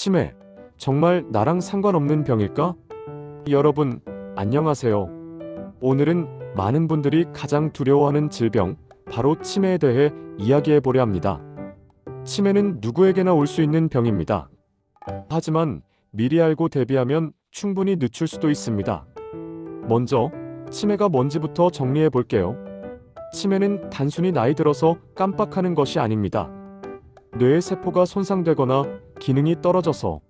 치매, 정말 나랑 상관없는 병일까? 여러분, 안녕하세요. 오늘은 많은 분들이 가장 두려워하는 질병, 바로 치매에 대해 이야기해 보려 합니다. 치매는 누구에게나 올 수 있는 병입니다. 하지만 미리 알고 대비하면 충분히 늦출 수도 있습니다. 먼저, 치매가 뭔지부터 정리해 볼게요. 치매는 단순히 나이 들어서 깜빡하는 것이 아닙니다. 뇌의 세포가 손상되거나 기능이 떨어져서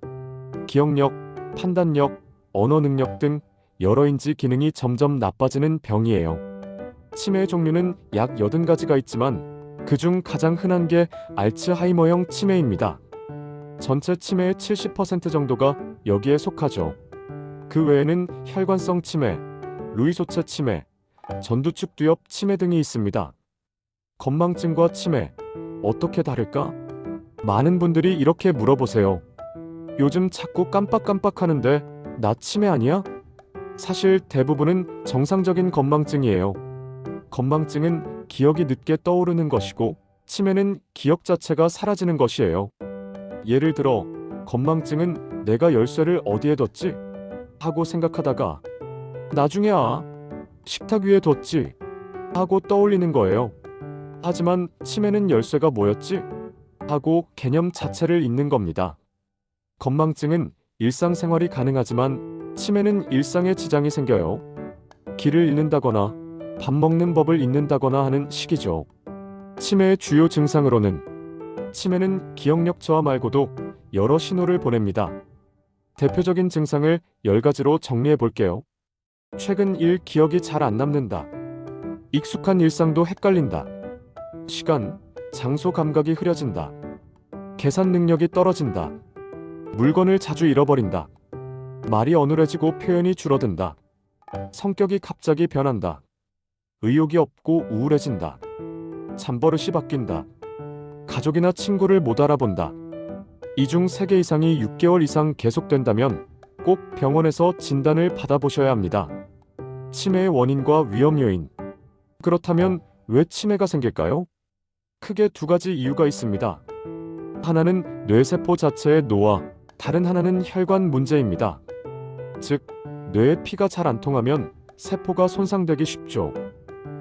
기억력, 판단력, 언어 능력 등 여러 인지 기능이 점점 나빠지는 병이에요. 치매의 종류는 약 80가지가 있지만 그중 가장 흔한 게 알츠하이머형 치매입니다. 전체 치매의 70% 정도가 여기에 속하죠. 그 외에는 혈관성 치매, 루이소체 치매, 전두축두엽 치매 등이 있습니다. 건망증과 치매, 어떻게 다를까? 많은 분들이 이렇게 물어보세요. 요즘 자꾸 깜빡깜빡하는데 나 치매 아니야? 사실 대부분은 정상적인 건망증이에요. 건망증은 기억이 늦게 떠오르는 것이고 치매는 기억 자체가 사라지는 것이에요. 예를 들어 건망증은 내가 열쇠를 어디에 뒀지? 하고 생각하다가 나중에 식탁 위에 뒀지? 하고 떠올리는 거예요. 하지만 치매는 열쇠가 뭐였지? 하고 개념 자체를 잊는 겁니다. 건망증은 일상생활이 가능하지만 치매는 일상에 지장이 생겨요. 길을 잃는다거나 밥 먹는 법을 잊는다거나 하는 시기죠. 치매의 주요 증상으로는 치매는 기억력 저하 말고도 여러 신호를 보냅니다. 대표적인 증상을 10가지로 정리해 볼게요. 최근 일 기억이 잘 안 남는다. 익숙한 일상도 헷갈린다. 시간, 장소 감각이 흐려진다. 계산 능력이 떨어진다. 물건을 자주 잃어버린다. 말이 어눌해지고 표현이 줄어든다. 성격이 갑자기 변한다. 의욕이 없고 우울해진다. 잠버릇이 바뀐다. 가족이나 친구를 못 알아본다. 이 중 3개 이상이 6개월 이상 계속된다면 꼭 병원에서 진단을 받아보셔야 합니다. 치매의 원인과 위험 요인. 그렇다면 왜 치매가 생길까요? 크게 2가지 이유가 있습니다. 하나는 뇌세포 자체의 노화, 다른 하나는 혈관 문제입니다. 즉, 뇌에 피가 잘 안 통하면 세포가 손상되기 쉽죠.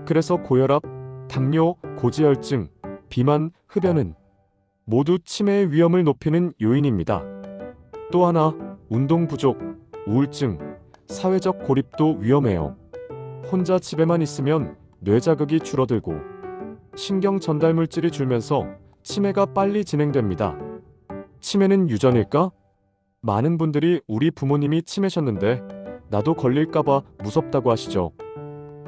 그래서 고혈압, 당뇨, 고지혈증, 비만, 흡연은 모두 치매의 위험을 높이는 요인입니다. 또 하나, 운동 부족, 우울증, 사회적 고립도 위험해요. 혼자 집에만 있으면 뇌자극이 줄어들고 신경 전달 물질이 줄면서 치매가 빨리 진행됩니다. 치매는 유전일까? 많은 분들이 우리 부모님이 치매셨는데 나도 걸릴까봐 무섭다고 하시죠.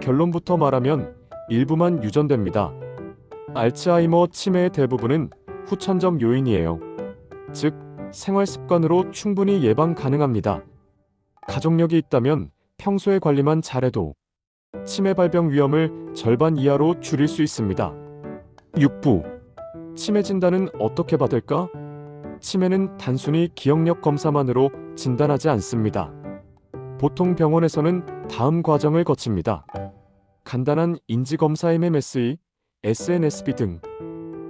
결론부터 말하면 일부만 유전됩니다. 알츠하이머 치매의 대부분은 후천적 요인이에요. 즉, 생활 습관으로 충분히 예방 가능합니다. 가족력이 있다면 평소에 관리만 잘해도 치매 발병 위험을 절반 이하로 줄일 수 있습니다. 6부. 치매 진단은 어떻게 받을까? 치매는 단순히 기억력 검사만으로 진단하지 않습니다. 보통 병원에서는 다음 과정을 거칩니다. 간단한 인지검사 MMSE, SNSB 등,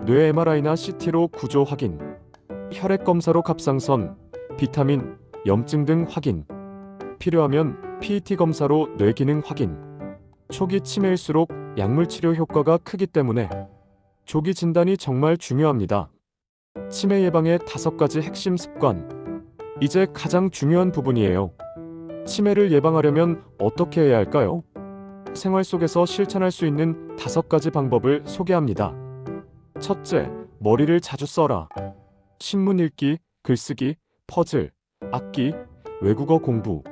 뇌 MRI나 CT로 구조 확인, 혈액검사로 갑상선, 비타민, 염증 등 확인, 필요하면 PET 검사로 뇌기능 확인. 초기 치매일수록 약물 치료 효과가 크기 때문에 조기 진단이 정말 중요합니다. 치매 예방의 5가지 핵심 습관. 이제 가장 중요한 부분이에요. 치매를 예방하려면 어떻게 해야 할까요? 생활 속에서 실천할 수 있는 5가지 방법을 소개합니다. 첫째, 머리를 자주 써라. 신문 읽기, 글쓰기, 퍼즐, 악기, 외국어 공부.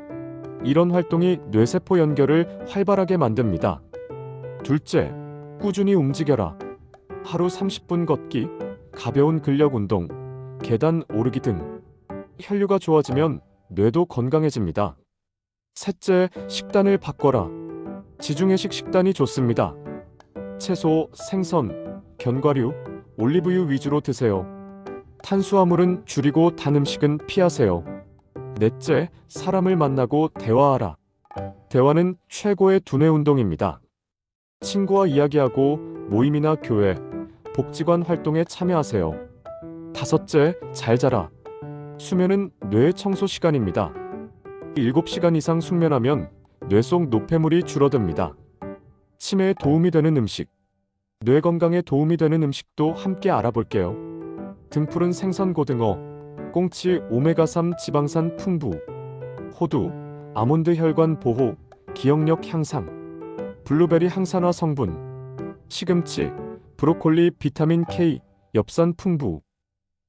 이런 활동이 뇌세포 연결을 활발하게 만듭니다. 둘째, 꾸준히 움직여라. 하루 30분 걷기, 가벼운 근력 운동, 계단 오르기 등. 혈류가 좋아지면 뇌도 건강해집니다. 셋째, 식단을 바꿔라. 지중해식 식단이 좋습니다. 채소, 생선, 견과류, 올리브유 위주로 드세요. 탄수화물은 줄이고 단 음식은 피하세요. 넷째, 사람을 만나고 대화하라. 대화는 최고의 두뇌 운동입니다. 친구와 이야기하고 모임이나 교회, 복지관 활동에 참여하세요. 다섯째, 잘 자라. 수면은 뇌의 청소 시간입니다. 7시간 이상 숙면하면 뇌 속 노폐물이 줄어듭니다. 치매에 도움이 되는 음식, 뇌 건강에 도움이 되는 음식도 함께 알아볼게요. 등푸른 생선 고등어, 꽁치 오메가3 지방산 풍부, 호두, 아몬드 혈관 보호, 기억력 향상, 블루베리 항산화 성분, 시금치, 브로콜리 비타민 K, 엽산 풍부,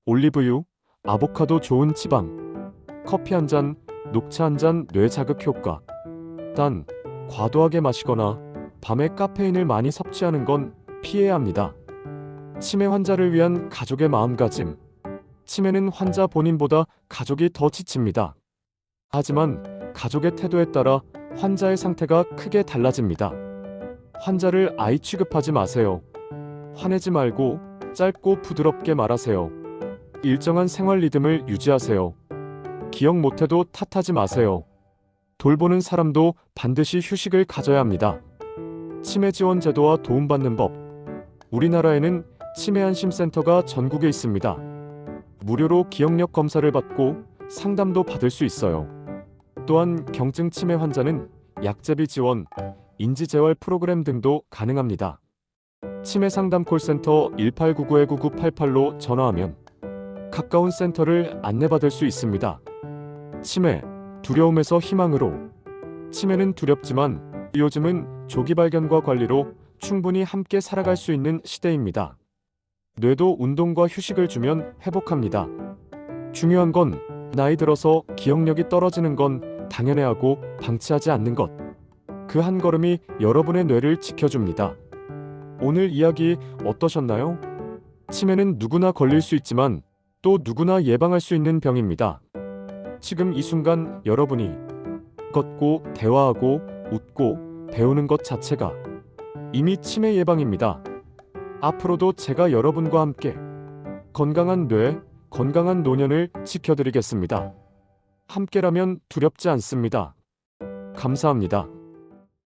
올리브유, 아보카도 좋은 지방, 커피 한 잔, 녹차 한 잔 뇌 자극 효과. 단, 과도하게 마시거나 밤에 카페인을 많이 섭취하는 건 피해야 합니다. 치매 환자를 위한 가족의 마음가짐. 치매는 환자 본인보다 가족이 더 지칩니다. 하지만 가족의 태도에 따라 환자의 상태가 크게 달라집니다. 환자를 아이 취급하지 마세요. 화내지 말고 짧고 부드럽게 말하세요. 일정한 생활 리듬을 유지하세요. 기억 못해도 탓하지 마세요. 돌보는 사람도 반드시 휴식을 가져야 합니다. 치매 지원 제도와 도움받는 법. 우리나라에는 치매 안심센터가 전국에 있습니다. 무료로 기억력 검사를 받고 상담도 받을 수 있어요. 또한 경증 치매 환자는 약제비 지원, 인지재활 프로그램 등도 가능합니다. 치매 상담 콜센터 1899-9988로 전화하면 가까운 센터를 안내받을 수 있습니다. 치매, 두려움에서 희망으로. 치매는 두렵지만 요즘은 조기 발견과 관리로 충분히 함께 살아갈 수 있는 시대입니다. 뇌도 운동과 휴식을 주면 회복합니다. 중요한 건 나이 들어서 기억력이 떨어지는 건 당연해하고 방치하지 않는 것. 그 한 걸음이 여러분의 뇌를 지켜줍니다. 오늘 이야기 어떠셨나요? 치매는 누구나 걸릴 수 있지만 또 누구나 예방할 수 있는 병입니다. 지금 이 순간 여러분이 걷고 대화하고 웃고 배우는 것 자체가 이미 치매 예방입니다. 앞으로도 제가 여러분과 함께 건강한 뇌, 건강한 노년을 지켜드리겠습니다. 함께라면 두렵지 않습니다. 감사합니다.